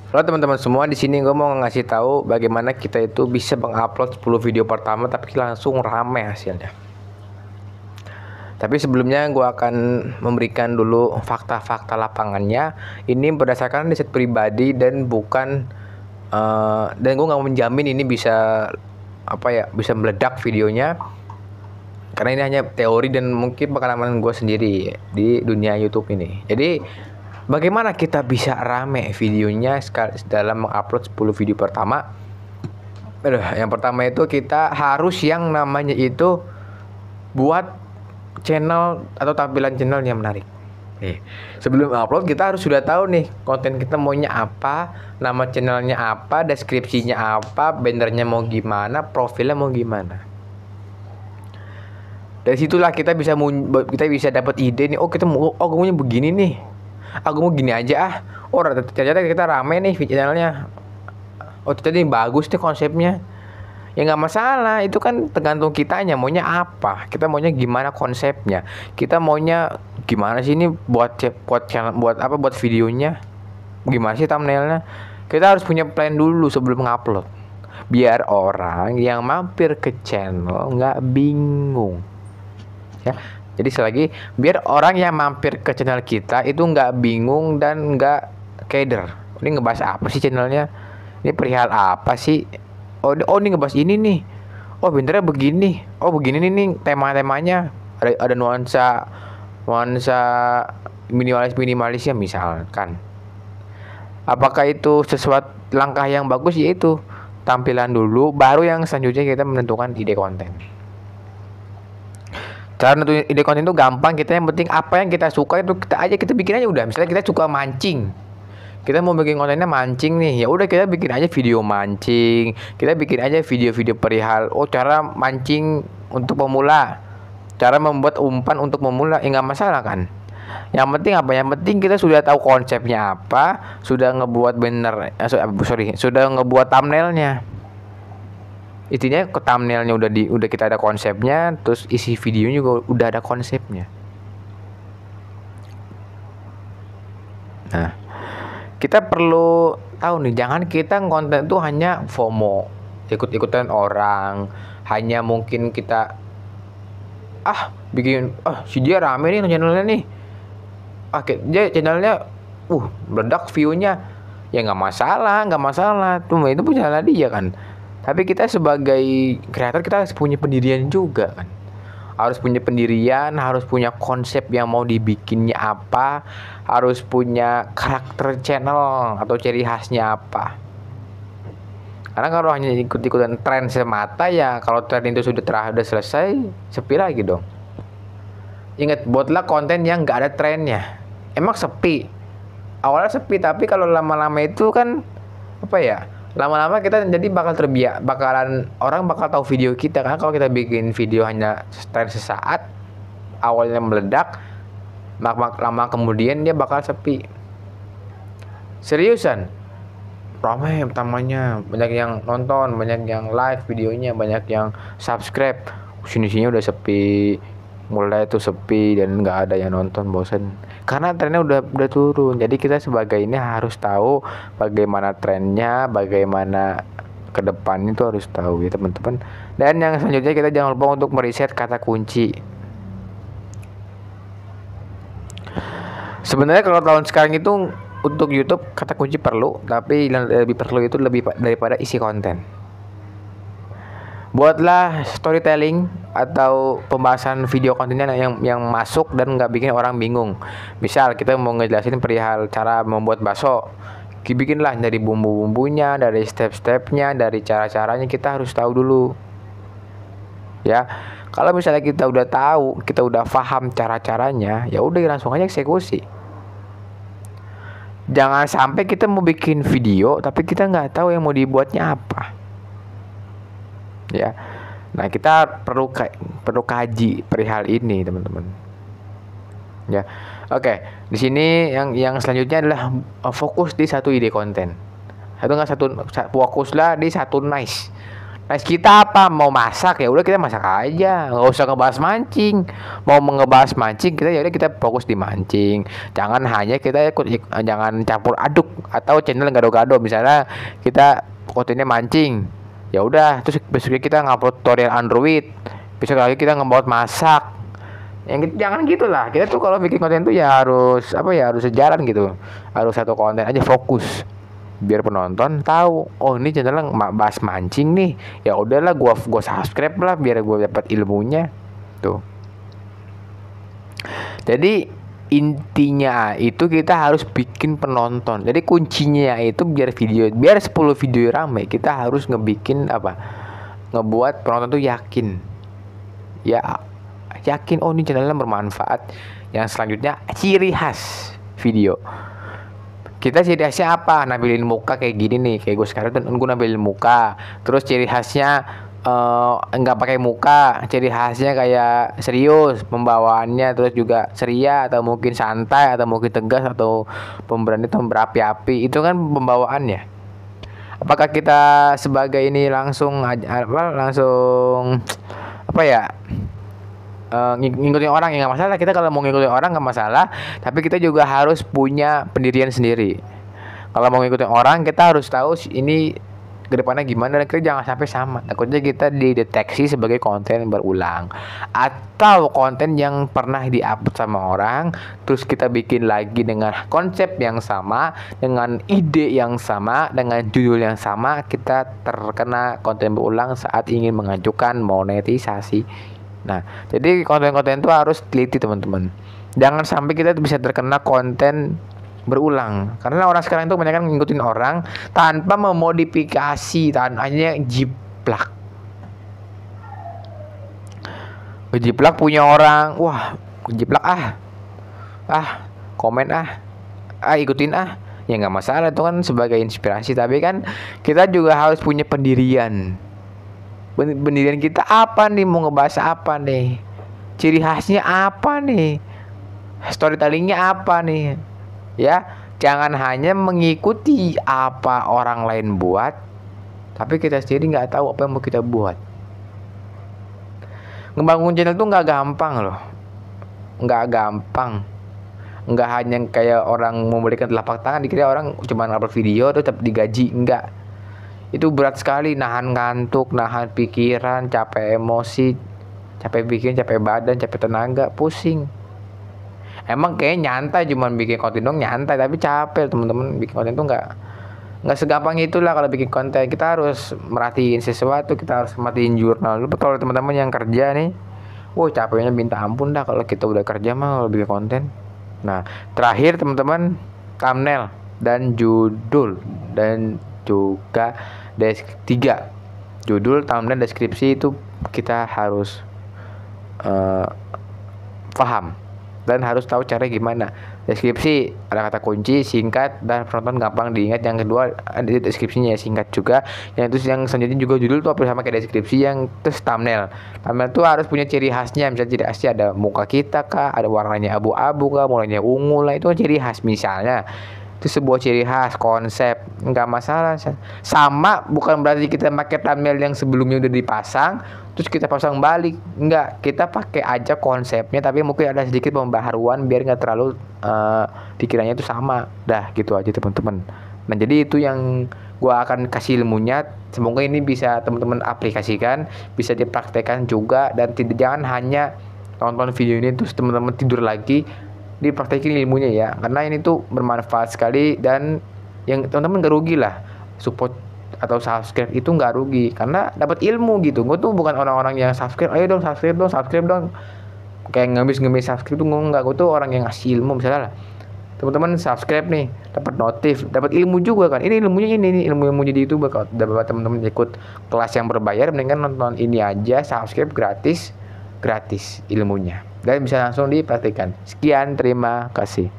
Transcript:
Halo teman-teman semua, di sini gue mau ngasih tahu bagaimana kita itu bisa mengupload 10 video pertama tapi langsung rame hasilnya. Tapi sebelumnya gue akan memberikan dulu fakta-fakta lapangannya. Ini berdasarkan riset pribadi dan bukan dan gue nggak menjamin ini bisa bisa meledak videonya. Karena ini hanya teori dan mungkin pengalaman gue sendiri di dunia YouTube ini. Jadi bagaimana kita bisa rame videonya dalam mengupload 10 video pertama? Yang pertama itu kita harus yang namanya itu buat channel atau tampilan channel yang menarik. Nih, sebelum upload kita harus sudah tahu nih konten kita maunya apa, nama channelnya apa, deskripsinya apa, bannernya mau gimana, profilnya mau gimana. Dari situlah kita bisa dapat ide nih. Oh gue maunya begini nih. Aku mau gini aja ah. Oh ternyata kita rame nih channelnya. Oh ternyata ini bagus nih konsepnya. Ya nggak masalah, itu kan tergantung kitanya maunya apa. Kita maunya gimana konsepnya. Kita maunya gimana sih ini buat channel, buat videonya. Gimana sih thumbnailnya. Kita harus punya plan dulu sebelum ngupload. Biar orang yang mampir ke channel nggak bingung. Ya, jadi selagi biar orang yang mampir ke channel kita itu nggak bingung dan nggak keder. Ini ngebahas apa sih channelnya? Ini perihal apa sih? Oh ini ngebahas ini nih. Oh bentarnya begini. Oh begini nih tema-temanya. Ada nuansa minimalisnya misalkan. Apakah itu sesuatu langkah yang bagus? Yaitu tampilan dulu, baru yang selanjutnya kita menentukan ide konten. Cara nentuin ide konten itu gampang, kita yang penting apa yang kita suka itu kita bikin aja udah. Misalnya kita suka mancing, kita mau bikin kontennya mancing nih, ya udah kita bikin aja video mancing, kita bikin aja video-video perihal cara mancing untuk pemula, cara membuat umpan untuk pemula, nggak masalah kan. Yang penting apa? Yang penting kita sudah tahu konsepnya apa, sudah ngebuat sudah ngebuat thumbnailnya. Intinya ke thumbnailnya udah kita ada konsepnya, terus isi videonya juga udah ada konsepnya. Nah, kita perlu tahu nih, jangan kita konten itu hanya FOMO, ikut-ikutan orang, hanya mungkin kita bikin si dia rame nih channelnya nih. Dia channelnya meledak view-nya. Ya nggak masalah. Tuh itu punya dia kan. Tapi kita sebagai kreator kita harus punya pendirian juga kan. Harus punya pendirian, harus punya konsep yang mau dibikinnya apa, harus punya karakter channel atau ciri khasnya apa. Karena kalau hanya ikut-ikutan tren semata, ya kalau tren itu sudah selesai, sepi lagi dong. Ingat, buatlah konten yang nggak ada trennya. Emang sepi. Awalnya sepi, tapi kalau lama-lama itu kan lama-lama kita jadi orang bakal tahu video kita. Karena kalau kita bikin video hanya tren sesaat, awalnya meledak, lama kemudian dia bakal sepi. Seriusan, ramai pertamanya, banyak yang nonton, banyak yang like videonya, banyak yang subscribe. Sini-sini udah sepi, mulai tuh sepi dan nggak ada yang nonton, bosen. Karena trennya udah turun. Jadi kita sebagai ini harus tahu bagaimana trennya, bagaimana ke depan itu harus tahu ya teman-teman. Dan yang selanjutnya kita jangan lupa untuk meriset kata kunci. Sebenarnya kalau tahun sekarang itu untuk YouTube kata kunci perlu, tapi yang lebih perlu itu lebih daripada isi konten. Buatlah storytelling atau pembahasan video kontennya yang masuk dan nggak bikin orang bingung. Misal kita mau ngejelasin perihal cara membuat bakso, bikinlah dari bumbu-bumbunya, dari step-stepnya, dari cara-caranya, kita harus tahu dulu. Ya, kalau misalnya kita udah tahu, kita udah paham cara-caranya, ya udah langsung aja eksekusi. Jangan sampai kita mau bikin video tapi kita nggak tahu yang mau dibuatnya apa. Ya, nah kita perlu kaji perihal ini teman-teman. Ya, oke. Di sini yang selanjutnya adalah fokus di satu ide konten. Fokuslah di satu Nah, kita apa? Mau masak ya udah kita masak aja, nggak usah ngebahas mancing. Mau ngebahas mancing kita ya udah kita fokus di mancing. Jangan hanya kita jangan campur aduk atau channel gado-gado. Misalnya kita kontennya mancing, ya udah terus besoknya kita ngupload tutorial Android, besok lagi kita ngebuat masak. Yang gitu, jangan gitulah. Kita tuh kalau bikin konten tuh ya harus apa ya, harus sejalan gitu, harus satu konten aja fokus biar penonton tahu, oh ini channelnya bahas mancing nih, ya udahlah gua subscribe lah biar gua dapat ilmunya tuh. Jadi intinya itu kita harus bikin penonton. Jadi kuncinya itu biar 10 video rame, kita harus ngebikin apa, ngebuat penonton tuh yakin oh ini channelnya bermanfaat. Yang selanjutnya ciri khas video. Kita ciri khasnya apa? Nampilin muka kayak gini nih, kayak gue sekarang tuh gue nampilin muka. Terus ciri khasnya nggak pakai muka, ciri khasnya kayak serius pembawaannya, terus juga ceria atau mungkin santai atau mungkin tegas atau pemberani atau berapi-api. Itu kan pembawaannya. Apakah kita sebagai ini langsung apa ya, ngikutin orang ya nggak masalah. Kita kalau mau ngikutin orang nggak masalah, tapi kita juga harus punya pendirian sendiri. Kalau mau ngikutin orang kita harus tahu ini ke depannya gimana, dan kita jangan sampai sama. Takutnya kita dideteksi sebagai konten berulang atau konten yang pernah di-upload sama orang, terus kita bikin lagi dengan konsep yang sama, dengan ide yang sama, dengan judul yang sama, kita terkena konten berulang saat ingin mengajukan monetisasi. Nah, jadi konten-konten itu harus teliti teman-teman. Jangan sampai kita bisa terkena konten berulang. Karena orang sekarang itu kebanyakan ngikutin orang tanpa memodifikasi, hanya jiplak. Jiplak punya orang, wah, jiplak komen ikutin ya nggak masalah, itu kan sebagai inspirasi. Tapi kan kita juga harus punya pendirian. Pendirian kita apa nih, mau ngebahas apa nih, ciri khasnya apa nih, storytellingnya apa nih, ya. Jangan hanya mengikuti apa orang lain buat, tapi kita sendiri nggak tahu apa yang mau kita buat. Ngebangun channel tuh nggak gampang loh, nggak gampang. Nggak hanya kayak orang memberikan telapak tangan dikira orang cuma upload video tuh tetap digaji, enggak. Itu berat sekali, nahan ngantuk, nahan pikiran, capek emosi, capek bikin, capek badan, capek tenaga, pusing. Emang kayak nyantai, cuman bikin konten dong nyantai, tapi capek teman-teman. Bikin konten tuh nggak segampang itulah. Kalau bikin konten kita harus merhatiin sesuatu, kita harus merhatiin jurnal. Lu kalau teman-teman yang kerja nih, capeknya minta ampun dah kalau kita udah kerja mah kalau bikin konten. Nah, terakhir teman-teman, thumbnail dan judul dan juga tiga, judul, thumbnail, deskripsi itu kita harus paham dan harus tahu cara gimana. Deskripsi ada kata kunci, singkat dan penonton gampang diingat. Yang kedua ada deskripsinya singkat juga. Yang selanjutnya juga judul tuh sama kayak deskripsi. Yang terus thumbnail tuh harus punya ciri khasnya. Misalnya ciri khasnya ada muka kita kah, ada warnanya abu-abu kah, warnanya ungu lah, itu kan ciri khas misalnya. Itu sebuah ciri khas, konsep, nggak masalah. Sama bukan berarti kita pakai thumbnail yang sebelumnya udah dipasang terus kita pasang balik, nggak. Kita pakai aja konsepnya, tapi mungkin ada sedikit pembaharuan biar nggak terlalu dikiranya itu sama. Dah gitu aja teman-teman. Nah, jadi itu yang gua akan kasih ilmunya. Semoga ini bisa teman-teman aplikasikan, bisa dipraktekkan juga, dan jangan hanya tonton video ini terus teman-teman tidur lagi. Dipraktekin ilmunya ya, karena ini tuh bermanfaat sekali, dan yang teman-teman gak rugi lah. Support atau subscribe itu gak rugi karena dapat ilmu gitu. Gue tuh bukan orang-orang yang subscribe, ayo dong subscribe dong, kayak ngemis subscribe tuh enggak. Gue tuh orang yang ngasih ilmu. Misalnya lah, teman-teman subscribe nih, dapat notif, dapat ilmu juga kan. Ini ilmunya ini ilmu di YouTube. Kalau teman-teman ikut kelas yang berbayar, mendingan nonton ini aja, subscribe gratis ilmunya, dan bisa langsung dipraktikkan. Sekian, terima kasih.